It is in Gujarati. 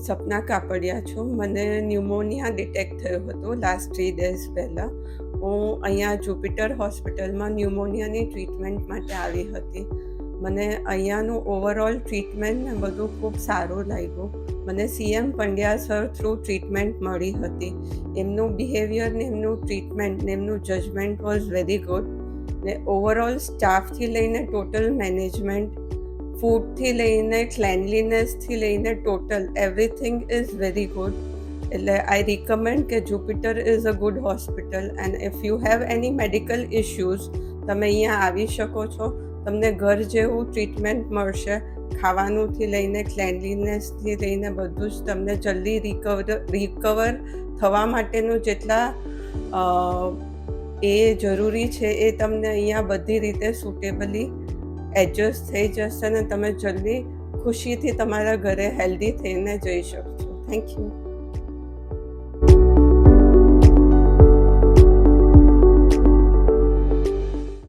સપના કાપડિયા છું. મને ન્યુમોનિયા ડિટેક્ટ થયો હતો લાસ્ટ 3 ડેઝ પહેલાં. હું અહીંયા જુપિટર હોસ્પિટલમાં ન્યુમોનિયાની ટ્રીટમેન્ટ માટે આવી હતી. મને અહીંયાનું ઓવરઓલ ટ્રીટમેન્ટ ને બધું ખૂબ સારું લાગ્યું. મને CM Pandya sir through treatment મળી હતી. એમનું બિહેવિયર ને એમનું ટ્રીટમેન્ટ ને એમનું જજમેન્ટ વોઝ વેરી ગુડ. ને ઓવરઓલ સ્ટાફથી લઈને ટોટલ મેનેજમેન્ટ, ફૂડથી લઈને ક્લેનલીનેસથી લઈને total everything is very good. એટલે આઈ રિકમેન્ડ કે Jupiter is a good hospital and if you have any medical issues તમે અહીંયા આવી શકો છો. તમને ઘર જેવું ટ્રીટમેન્ટ મળશે. ખાવાનુંથી લઈને ક્લેનલીનેસથી લઈને બધું જ તમને જલ્દી રિકવર થવા માટેનું જેટલા એ જરૂરી છે એ તમને અહીંયા બધી રીતે સુટેબલી એડજસ્ટ થઈ જશે અને તમે જલ્દી ખુશીથી તમારા ઘરે હેલ્ધી થઈને જઈ શકશો. Thank you.